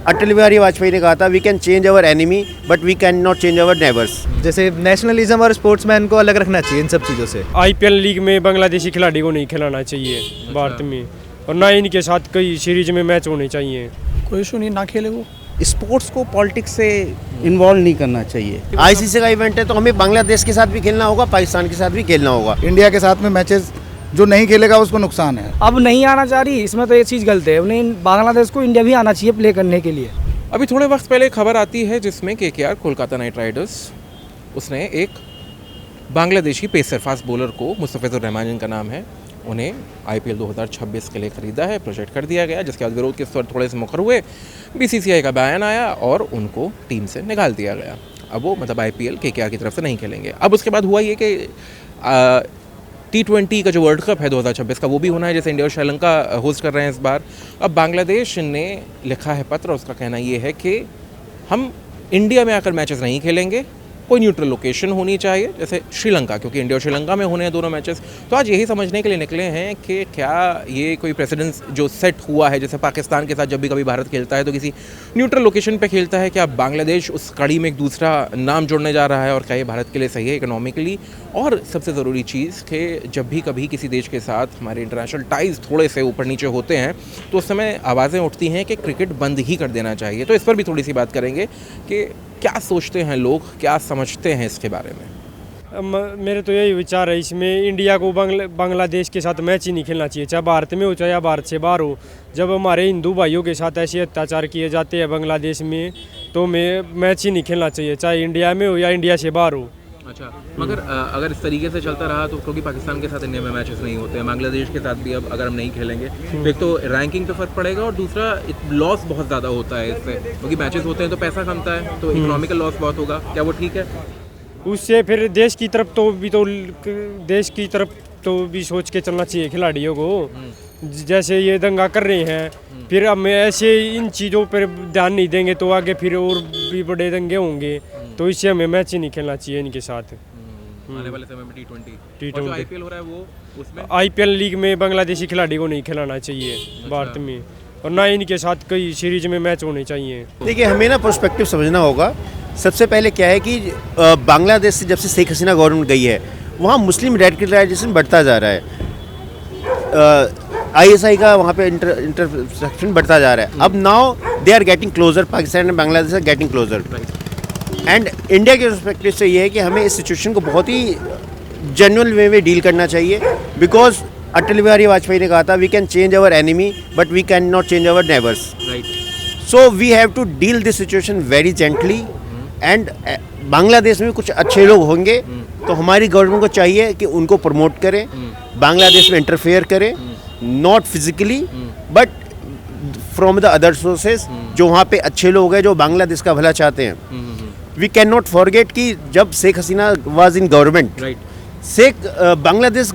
अटल बिहारी वाजपेयी ने कहा था, we can change our enemy but we can not change our neighbours. जैसे नेशनलिज्म और स्पोर्ट्समैन को अलग रखना चाहिए इन सब चीज़ों से। आईपीएल लीग में बांग्लादेशी खिलाड़ी को नहीं खिलाना चाहिए भारत में, और ना इनके साथ कई सीरीज में मैच होने चाहिए। कोई इशू नहीं, ना खेले वो। स्पोर्ट्स को पॉलिटिक्स से इन्वॉल्व नहीं करना चाहिए। आईसीसी का इवेंट है तो हमें बांग्लादेश के साथ भी खेलना होगा, पाकिस्तान के साथ भी खेलना होगा। इंडिया के साथ में मैचेस जो नहीं खेलेगा उसको नुकसान है। अब नहीं आना चाह रही, इसमें तो ये चीज़ गलत है। उन्हें बांग्लादेश को इंडिया भी आना चाहिए प्ले करने के लिए। अभी थोड़े वक्त पहले खबर आती है जिसमें केकेआर कोलकाता नाइट राइडर्स उसने एक बांग्लादेशी पेसर फास्ट बॉलर को, मुस्तफिजुर रहमान जिनका नाम है, उन्हें आईपीएल 2026 के लिए ख़रीदा है, प्रोजेक्ट कर दिया गया, जिसके बाद विरोध के स्वर थोड़े से मुखर हुए। बीसीसीआई का बयान आया और उनको टीम से निकाल दिया गया। अब वो मतलब आईपीएल केकेआर की तरफ से नहीं खेलेंगे। अब उसके बाद हुआ ये कि T20 का जो वर्ल्ड कप है 2026 का, वो भी होना है, जैसे इंडिया और श्रीलंका होस्ट कर रहे हैं इस बार। अब बांग्लादेश ने लिखा है पत्र, उसका कहना ये है कि हम इंडिया में आकर मैचेस नहीं खेलेंगे, कोई न्यूट्रल लोकेशन होनी चाहिए, जैसे श्रीलंका, क्योंकि इंडिया और श्रीलंका में होने हैं दोनों मैचेस। तो आज यही समझने के लिए निकले हैं कि क्या ये कोई प्रेसिडेंस जो सेट हुआ है, जैसे पाकिस्तान के साथ जब भी कभी भारत खेलता है तो किसी न्यूट्रल लोकेशन पे खेलता है, क्या बांग्लादेश उस कड़ी में एक दूसरा नाम जोड़ने जा रहा है, और क्या ये भारत के लिए सही है इकोनॉमिकली? और सबसे ज़रूरी चीज़ कि जब भी कभी किसी देश के साथ हमारे इंटरनेशनल टाइज़ थोड़े से ऊपर नीचे होते हैं तो उस समय आवाज़ें उठती हैं कि क्रिकेट बंद ही कर देना चाहिए। तो इस पर भी थोड़ी सी बात करेंगे कि क्या सोचते हैं लोग, क्या समझते हैं इसके बारे में। मेरे तो यही विचार है, इसमें इंडिया को बांग्लादेश के साथ मैच ही नहीं खेलना चाहिए, चाहे भारत में हो चाहे भारत से बाहर हो। जब हमारे हिंदू भाइयों के साथ ऐसे अत्याचार किए जाते हैं बांग्लादेश में, तो मैच ही नहीं खेलना चाहिए, चाहे इंडिया में हो या इंडिया से बाहर हो। अच्छा, मगर अगर इस तरीके से चलता रहा तो, क्योंकि पाकिस्तान के साथ इंडिया में मैचेस नहीं होते हैं, बांग्लादेश के साथ भी अब अगर हम नहीं खेलेंगे तो एक तो रैंकिंग पे फर्क पड़ेगा, और दूसरा लॉस बहुत ज़्यादा होता है इससे, क्योंकि मैचेस होते हैं तो पैसा कमता है, तो इकोनॉमिकल लॉस बहुत होगा। क्या वो ठीक है? उससे फिर देश की तरफ तो भी सोच के चलना चाहिए खिलाड़ियों को। जैसे ये दंगा कर रहे हैं, फिर हम ऐसे इन चीज़ों पर ध्यान नहीं देंगे तो आगे फिर और भी बड़े दंगे होंगे, तो इससे हमें मैच ही नहीं खेलना चाहिए इनके साथ। आने वाले समय में T20 जो आईपीएल हो रहा है वो, उसमें आईपीएल लीग में बांग्लादेशी खिलाड़ी को नहीं खिलाना चाहिए भारत में, और ना इनके साथ कई सीरीज में मैच होने चाहिए। देखिए, हमें ना पर्सपेक्टिव समझना होगा। सबसे पहले क्या है कि बांग्लादेश से जब से शेख हसीना गवर्नमेंट गई है, वहाँ मुस्लिम रेडिकलाइजेशन बढ़ता जा रहा है, ISI का वहाँ पे इंटरसेक्शन बढ़ता जा रहा है। अब now they are getting closer, Pakistan and Bangladesh are getting closer. And India के पर्सपेक्टिव से ये है कि हमें इस सिचुएशन को बहुत ही जेन्युइन वे में डील करना चाहिए, बिकॉज अटल बिहारी वाजपेयी ने कहा था, we can change our enemy but we can not change our neighbours. So we have to deal this situation very gently. And Bangladesh में कुछ अच्छे लोग होंगे तो हमारी गवर्नमेंट को चाहिए कि उनको प्रमोट करें, बांग्लादेश में इंटरफेयर करें, not physically but from the other sources, जो वहाँ पे अच्छे लोग हैं जो बांग्लादेश का भला चाहते हैं। वी कैन नॉट फॉरगेट कि जब Sheikh Hasina was in government, Bangladesh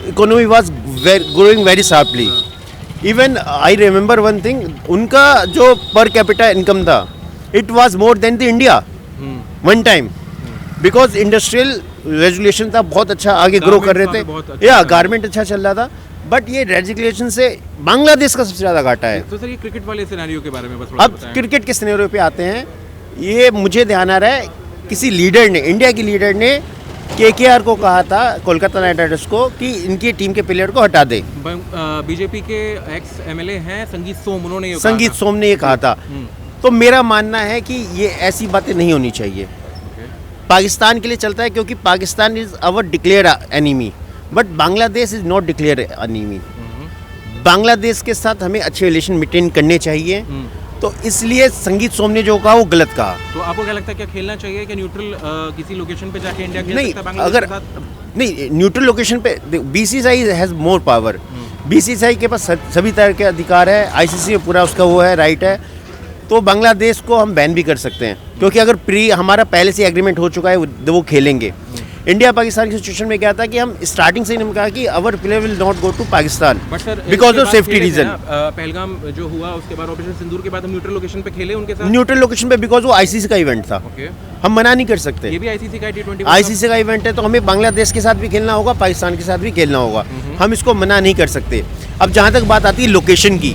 economy was growing very sharply. Even I remember one thing, उनका जो पर कैपिटा इनकम था, it was more than the India one time, because industrial regulation था, बहुत अच्छा आगे grow कर रहे थे, या गारमेंट अच्छा चल रहा था। बट ये रेजुलेशन से बांग्लादेश का सबसे ज़्यादा घाटा है। तो सर, ये क्रिकेट वाले सिनेरियो के बारे में बस अब क्रिकेट के सिनेरियो पे आते हैं। ये मुझे ध्यान आ रहा है, किसी लीडर ने, इंडिया की लीडर ने केकेआर को कहा था, कोलकाता नाइट राइडर्स को, कि इनकी टीम के प्लेयर को हटा दे। बीजेपी के एक्स MLA हैं संगीत सोम, उन्होंने संगीत सोम ने ये कहा था। तो मेरा मानना है कि ये ऐसी बातें नहीं होनी चाहिए। पाकिस्तान के लिए चलता है क्योंकि Pakistan is our declare enemy, but Bangladesh is not declare enemy. Bangladesh के साथ हमें अच्छे रिलेशन मेंटेन करने चाहिए, तो इसलिए संगीत सोम ने जो कहा वो गलत कहा। तो आपको क्या लगता है, क्या खेलना चाहिए कि न्यूट्रल किसी लोकेशन पे जाके इंडिया खेल नहीं, सकता है बांग्लादेश अगर के साथ? नहीं, न्यूट्रल लोकेशन पे BCCI has more power. BCCI के पास सभी तरह के अधिकार है, ICC में पूरा उसका वो है, राइट है। तो बांग्लादेश को हम बैन भी कर सकते हैं, क्योंकि अगर हमारा पहले से एग्रीमेंट हो चुका है, वो खेलेंगे। इंडिया पाकिस्तान की सिचुएशन में क्या था कि हम स्टार्टिंग से ही कहा कि our player will not go to Pakistan because of safety reason. Pahalgam जो हुआ उसके बाद, ऑपरेशन सिंदूर के बाद हम न्यूट्रल लोकेशन पे खेले उनके साथ, न्यूट्रल लोकेशन पे, बिकॉज वो ICC का इवेंट था। हम मना नहीं कर सकते। ये भी ICC का T20 ICC का इवेंट है, तो हमें बांग्लादेश के साथ भी खेलना होगा, पाकिस्तान के साथ भी खेलना होगा, हम इसको मना नहीं कर सकते। अब जहाँ तक बात आती है लोकेशन की,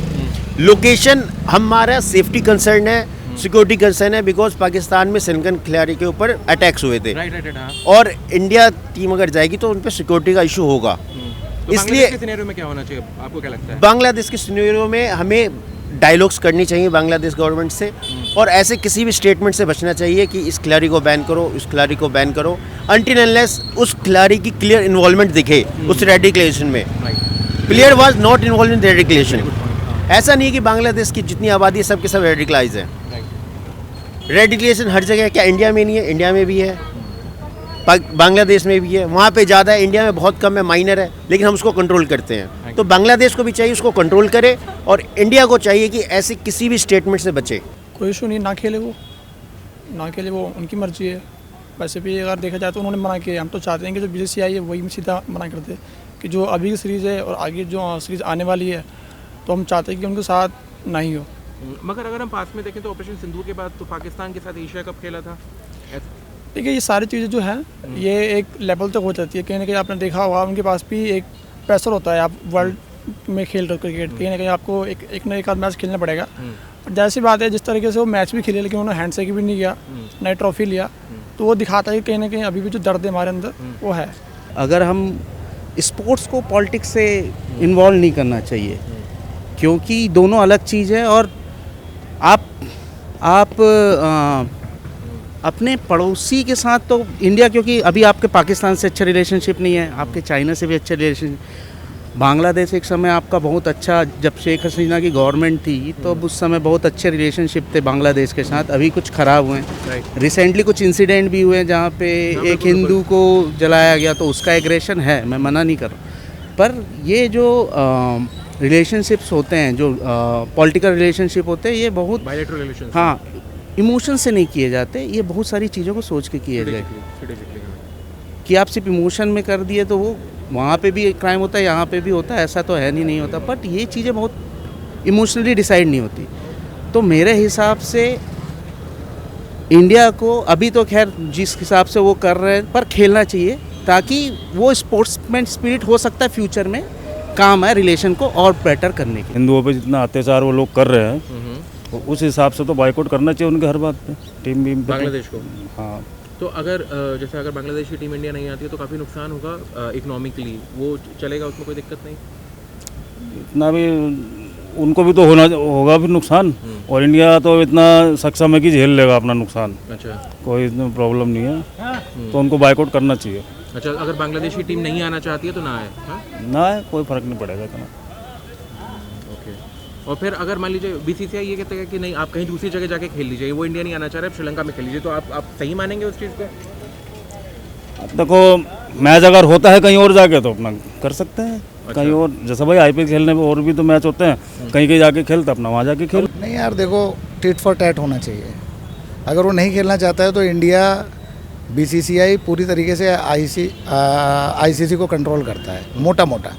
लोकेशन हमारा सेफ्टी कंसर्न है, सिक्योरिटी कंसर्न है, बिकॉज पाकिस्तान में श्रीलंकन खिलाड़ी के ऊपर अटैक्स हुए थे राइट हाँ। और इंडिया टीम अगर जाएगी तो उन पर सिक्योरिटी का इशू होगा। तो इसलिए बांग्लादेश के सिनेरियो में क्या होना चाहिए, आपको क्या लगता है? बांग्लादेश के सिनेरियो में हमें डायलॉग्स करनी चाहिए बांग्लादेश गवर्नमेंट से, और ऐसे किसी भी स्टेटमेंट से बचना चाहिए कि इस खिलाड़ी को बैन करो, इस खिलाड़ी को बैन करो, अनटिल अनलेस उस खिलाड़ी की क्लियर इन्वॉल्वमेंट दिखे उस रेडिकुलेशन में। Player was not involve in radicalisation. ऐसा नहीं कि बांग्लादेश की जितनी आबादी है सब के सब रेडिकलाइज है। रेडिकुलेशन हर जगह है, क्या इंडिया में नहीं है? इंडिया में भी है, बांग्लादेश में भी है, वहाँ पे ज़्यादा है, इंडिया में बहुत कम है, माइनर है, लेकिन हम उसको कंट्रोल करते हैं। तो बांग्लादेश को भी चाहिए उसको कंट्रोल करे, और इंडिया को चाहिए कि ऐसे किसी भी स्टेटमेंट से बचे। कोई इशू नहीं, ना खेले वो उनकी मर्जी है। वैसे भी अगर देखा जाए तो उन्होंने मना किया। हम तो चाहते हैं कि जो BCCI है वही सीधा मना करते कि जो अभी की सीरीज़ है और आगे जो सीरीज़ आने वाली है तो हम चाहते हैं कि उनके साथ ना ही हो। मगर अगर हम पास में देखें तो ऑपरेशन सिंदूर के बाद तो पाकिस्तान के साथ एशिया कप खेला था। देखिए ये सारी चीज़ें जो हैं ये एक लेवल तक हो जाती है। कहीं ना कहीं आपने देखा होगा उनके पास भी एक प्रेशर होता है। आप वर्ल्ड में खेल रहे हो क्रिकेट, कहीं ना कहीं आपको एक ना एक आध मैच खेलना पड़ेगा। और जैसी बात है जिस तरीके से वो मैच भी खेले लेकिन उन्होंने हैंडशेक भी नहीं किया, नई ट्रॉफी लिया, तो वो दिखाता है कि कहीं ना कहीं अभी भी जो दर्द है हमारे अंदर वो है। अगर हम स्पोर्ट्स को पॉलिटिक्स से इन्वॉल्व नहीं करना चाहिए, क्योंकि दोनों अलग चीज़ है। और आप अपने पड़ोसी के साथ तो इंडिया, क्योंकि अभी आपके पाकिस्तान से अच्छा रिलेशनशिप नहीं है, आपके चाइना से भी अच्छा रिलेशन। बांग्लादेश एक समय आपका बहुत अच्छा, जब शेख हसीना की गवर्नमेंट थी तो उस समय बहुत अच्छे रिलेशनशिप थे बांग्लादेश के साथ। अभी कुछ ख़राब हुए हैं। रिसेंटली कुछ इंसिडेंट भी हुए हैं जहाँ पे एक हिंदू को जलाया गया, तो उसका एग्रेशन है, मैं मना नहीं कर रहा। पर ये जो रिलेशनशिप्स होते हैं, जो पॉलिटिकल रिलेशनशिप होते हैं, ये बहुत बायलैटरल रिलेशंस, हाँ, इमोशन से नहीं किए जाते। ये बहुत सारी चीज़ों को सोच के किए जाए कि आप सिर्फ इमोशन में कर दिए तो वो वहाँ पे भी क्राइम होता है, यहाँ पे भी होता है, ऐसा तो है नहीं होता। बट ये चीज़ें बहुत इमोशनली डिसाइड नहीं होती। तो मेरे हिसाब से इंडिया को अभी तो खैर जिस हिसाब से वो कर रहे हैं, पर खेलना चाहिए ताकि वो स्पोर्ट्समैन स्पिरिट हो सकता है फ्यूचर में काम है रिलेशन को और बेटर करने के। हिंदुओं पे जितना अत्याचार वो लोग कर रहे हैं तो उस हिसाब से तो बाइकआउट करना चाहिए उनके हर बात पे, टीम भी बांग्लादेश को। हाँ, तो अगर जैसे अगर बांग्लादेश की टीम इंडिया नहीं आती है तो काफ़ी नुकसान होगा इकोनॉमिकली, वो चलेगा, उसमें कोई दिक्कत नहीं? इतना भी उनको भी तो होगा फिर नुकसान, और इंडिया तो इतना सक्षम है कि झेल लेगा अपना नुकसान। अच्छा, कोई इतना प्रॉब्लम नहीं है, तो उनको बाइकआउट करना चाहिए। अच्छा, अगर बांग्लादेश की टीम नहीं आना चाहती है तो ना आए? हाँ, ना है, कोई फ़र्क नहीं पड़ेगा इतना। ओके। और फिर अगर मान लीजिए BCCI ये कहते हैं कि नहीं, आप कहीं दूसरी जगह जाके खेल लीजिए, वो इंडिया नहीं आना चाह रहे, आप श्रीलंका में खेल लीजिए, तो आप सही मानेंगे उस चीज़ को? देखो, मैच अगर होता है कहीं और जाके तो अपना कर सकते हैं। अच्छा। कहीं और जैसा भाई IPL खेलने में और भी तो मैच होते हैं, कहीं कहीं जाके खेलते अपना वहाँ जाके खेल। नहीं यार, देखो टिट फॉर टैट होना चाहिए। अगर वो नहीं खेलना चाहता है तो इंडिया BCCI पूरी तरीके से ICC को कंट्रोल करता है, मोटा मोटा,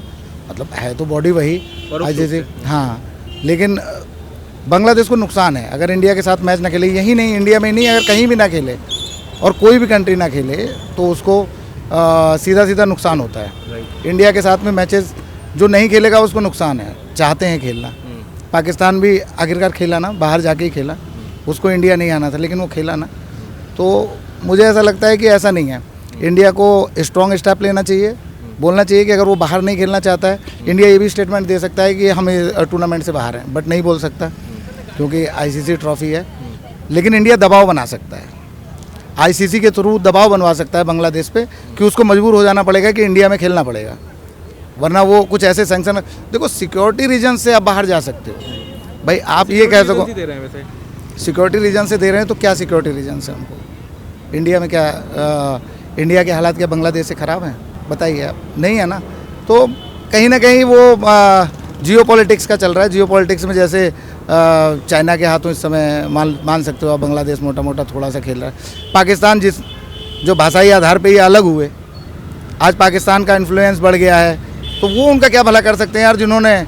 मतलब है तो बॉडी वही ICC, हाँ, लेकिन बांग्लादेश को नुकसान है अगर इंडिया के साथ मैच ना खेले। यही नहीं, इंडिया में नहीं, अगर कहीं भी ना खेले और कोई भी कंट्री ना खेले तो उसको सीधा सीधा नुकसान होता है। इंडिया के साथ में मैचेस जो नहीं खेलेगा उसको नुकसान है। चाहते हैं खेलना, पाकिस्तान भी आखिरकार खेला ना, बाहर जाके ही खेला, उसको इंडिया नहीं आना था लेकिन वो खेला ना। तो मुझे ऐसा लगता है कि ऐसा नहीं है, इंडिया को स्ट्रॉन्ग स्टेप लेना चाहिए, बोलना चाहिए कि अगर वो बाहर नहीं खेलना चाहता है, इंडिया ये भी स्टेटमेंट दे सकता है कि हम टूर्नामेंट से बाहर हैं, बट नहीं बोल सकता क्योंकि ICC ट्रॉफी है। लेकिन इंडिया दबाव बना सकता है, ICC के थ्रू दबाव बनवा सकता है बांग्लादेश पे कि उसको मजबूर हो जाना पड़ेगा कि इंडिया में खेलना पड़ेगा, वरना वो कुछ ऐसे सैंक्शन। देखो, सिक्योरिटी रीजन से आप बाहर जा सकते हो भाई, आप ये कह सको सिक्योरिटी रीजन से दे रहे हैं, तो क्या सिक्योरिटी रीजन से हमको इंडिया में क्या इंडिया के हालात क्या बांग्लादेश से ख़राब हैं? बताइए आप, नहीं है ना। तो कहीं ना कहीं वो जियो पॉलिटिक्स का चल रहा है। जियो पॉलिटिक्स में जैसे चाइना के हाथों इस समय मान सकते हो आप, बांग्लादेश मोटा मोटा थोड़ा सा खेल रहा है। पाकिस्तान जो भाषाई आधार पे ये अलग हुए, आज पाकिस्तान का इन्फ्लुएंस बढ़ गया है, तो वो उनका क्या भला कर सकते हैं यार? जिन्होंने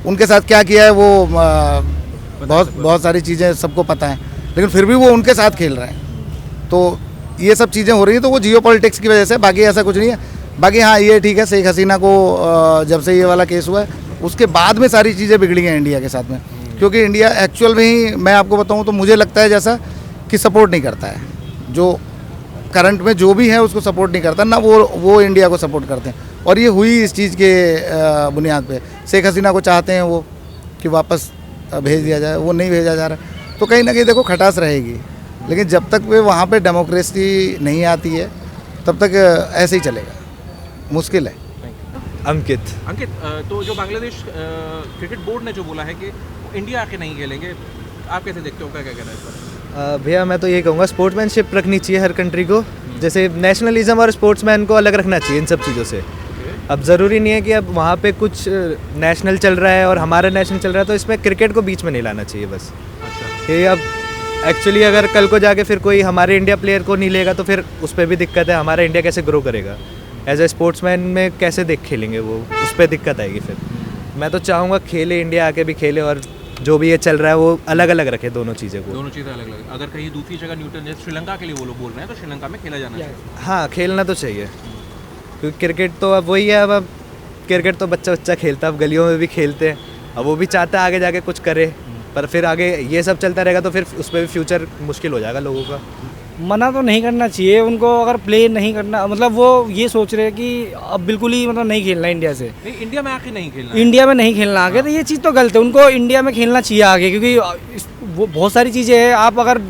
उनके साथ क्या किया है वो बहुत सारी चीज़ें सबको पता है, लेकिन फिर भी वो उनके साथ खेल रहे हैं। तो ये सब चीज़ें हो रही हैं, तो वो जियो पॉलिटिक्स की वजह से, बाकी ऐसा कुछ नहीं है। बाकी हाँ, ये ठीक है, शेख हसीना को जब से ये वाला केस हुआ है उसके बाद में सारी चीज़ें बिगड़ी हैं इंडिया के साथ में, क्योंकि इंडिया एक्चुअल में ही मैं आपको बताऊं तो मुझे लगता है जैसा कि सपोर्ट नहीं करता है, जो करंट में जो भी है उसको सपोर्ट नहीं करता ना, वो इंडिया को सपोर्ट करते हैं। और ये हुई इस चीज़ के बुनियाद पे। शेख हसीना को चाहते हैं वो कि वापस भेज दिया जाए, वो नहीं भेजा जा रहा, तो कहीं ना कहीं देखो खटास रहेगी। लेकिन जब तक वे वहाँ पे डेमोक्रेसी नहीं आती है तब तक ऐसे ही चलेगा, मुश्किल है। अंकित। अंकित, तो जो बांग्लादेश क्रिकेट बोर्ड ने जो बोला है कि इंडिया आके नहीं खेलेंगे, आप कैसे देखते हो, क्या कहना है इस पर? भैया मैं तो ये कहूँगा स्पोर्ट्समैनशिप रखनी चाहिए हर कंट्री को, जैसे नेशनलिज्म और स्पोर्ट्समैन को अलग रखना चाहिए इन सब चीज़ों से। अब ज़रूरी नहीं है कि अब वहाँ पे कुछ नेशनल चल रहा है और हमारा नेशनल चल रहा है तो इसमें क्रिकेट को बीच में नहीं लाना चाहिए बस। ये अब एक्चुअली अगर कल को जाके फिर कोई हमारे इंडिया प्लेयर को नहीं लेगा तो फिर उस पर भी दिक्कत है, हमारा इंडिया कैसे ग्रो करेगा, एज ए स्पोर्ट्समैन में कैसे खेलेंगे वो, उस पर दिक्कत आएगी। फिर मैं तो चाहूँगा खेले, इंडिया आके भी खेले और जो भी ये चल रहा है वो अलग अलग रखे दोनों चीज़ें को। दोनों चीज़ें अलग अलग। अगर कहीं दूसरी जगह न्यूट्रल, जैसे श्रीलंका के लिए वो लोग बोल रहे हैं, तो श्रीलंका में खेला जाना चाहिए। हाँ खेलना तो चाहिए, क्योंकि क्रिकेट तो अब वही है, अब क्रिकेट तो बच्चा बच्चा खेलता है, अब गलियों में भी खेलते हैं, अब वो भी चाहता है आगे जाके कुछ करे, पर फिर आगे ये सब चलता रहेगा तो फिर उस पर भी फ्यूचर मुश्किल हो जाएगा लोगों का। मना तो नहीं करना चाहिए उनको, अगर प्ले नहीं करना, मतलब वो ये सोच रहे हैं कि अब बिल्कुल ही मतलब नहीं खेलना इंडिया से, नहीं इंडिया में आके नहीं खेलना, इंडिया में नहीं खेलना आगे, तो ये चीज़ तो गलत है। उनको इंडिया में खेलना चाहिए आगे, क्योंकि वो बहुत सारी चीज़ें हैं, आप अगर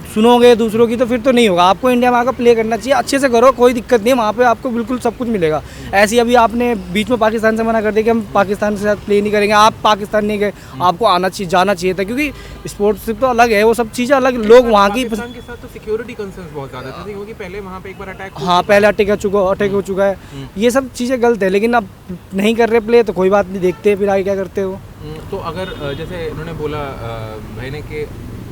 सुनोगे दूसरों की तो फिर तो नहीं होगा। आपको इंडिया में आकर प्ले करना चाहिए, अच्छे से करो, कोई दिक्कत नहीं है, वहाँ पे आपको बिल्कुल सब कुछ मिलेगा। ऐसे ही अभी आपने बीच में पाकिस्तान से मना कर दिया कि हम पाकिस्तान के साथ प्ले नहीं करेंगे, आप पाकिस्तान नहीं गए, आपको आना चाहिए, जाना चाहिए था, क्योंकि स्पोर्ट्सशिप तो अलग है, वो सब चीज़ें अलग, लोग वहाँ की पाकिस्तान के साथ तो सिक्योरिटी कंसर्न्स बहुत ज़्यादा थे, क्योंकि पहले वहाँ पे एक बार अटैक, हाँ पहले अटैक हो चुका है, ये सब चीज़ें गलत है। लेकिन अब नहीं कर रहे प्ले तो कोई बात नहीं, देखते हैं फिर आगे क्या करते हो। तो अगर जैसे उन्होंने बोला भाई ने कि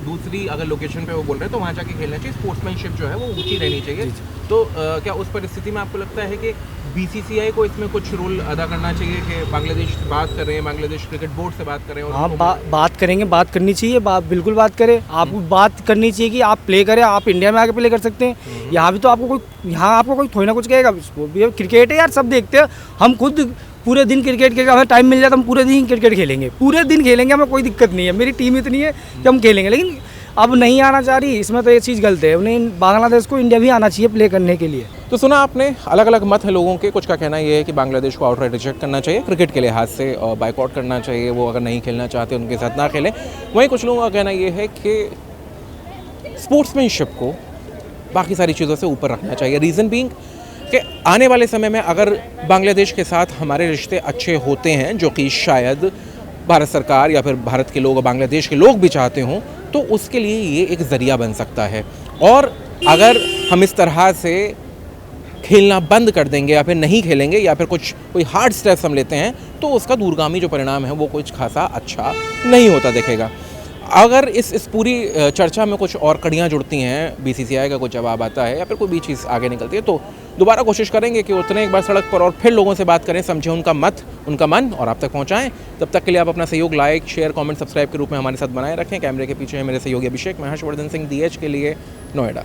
दूसरी अगर लोकेशन पे वो बोल रहे हैं तो वहाँ जाके खेलना चाहिए, स्पोर्ट्समैनशिप जो है वो ऊंची रहनी चाहिए, तो क्या उस परिस्थिति में आपको लगता है कि बीसीसीआई को इसमें कुछ रोल अदा करना चाहिए कि बांग्लादेश से बात कर रहे हैं, बांग्लादेश क्रिकेट बोर्ड से बात कर रहे हैं? हाँ बात करेंगे, बात करनी चाहिए, बिल्कुल बात करें, आपको बात करनी चाहिए कि आप प्ले करें, आप इंडिया में आके प्ले कर सकते हैं। यहाँ भी तो आपको कोई थोड़ी ना कुछ कहेगा, क्रिकेट है यार, सब देखते हैं, हम खुद पूरे दिन क्रिकेट खेलेंगे, हमें टाइम मिल जाए तो हम पूरे दिन क्रिकेट खेलेंगे, पूरे दिन खेलेंगे, हमें कोई दिक्कत नहीं है, मेरी टीम इतनी है कि हम खेलेंगे। लेकिन अब नहीं आना चाह रही, इसमें तो ये चीज़ गलत है, उन्हें बांग्लादेश को इंडिया भी आना चाहिए प्ले करने के लिए। तो सुना आपने, अलग अलग मत है लोगों के। कुछ का कहना ये है कि बांग्लादेश को आउटराइट रिजेक्ट करना चाहिए, क्रिकेट के लिहाज से और बाइकआउट करना चाहिए, वो अगर नहीं खेलना चाहते उनके साथ ना खेलें। वहीं कुछ लोगों का कहना ये है कि स्पोर्ट्समैनशिप को बाकी सारी चीज़ों से ऊपर रखना चाहिए। रीज़न बीइंग कि आने वाले समय में अगर बांग्लादेश के साथ हमारे रिश्ते अच्छे होते हैं, जो कि शायद भारत सरकार या फिर भारत के लोग और बांग्लादेश के लोग भी चाहते हों, तो उसके लिए ये एक ज़रिया बन सकता है। और अगर हम इस तरह से खेलना बंद कर देंगे या फिर नहीं खेलेंगे या फिर कोई हार्ड स्टेप्स हम लेते हैं, तो उसका दूरगामी जो परिणाम है वो कुछ खासा अच्छा नहीं होता दिखेगा। अगर इस पूरी चर्चा में कुछ और कड़ियाँ जुड़ती हैं, बीसीसीआई का कुछ जवाब आता है या फिर कोई भी चीज़ आगे निकलती है, तो दोबारा कोशिश करेंगे कि उतने एक बार सड़क पर और फिर लोगों से बात करें, समझें उनका मत, उनका मन और आप तक पहुंचाएं। तब तक के लिए आप अपना सहयोग लाइक, शेयर, कमेंट, सब्सक्राइब के रूप में हमारे साथ बनाए रखें। कैमरे के पीछे है मेरे सहयोगी अभिषेक, मैं हर्षवर्धन सिंह, DH के लिए, नोएडा।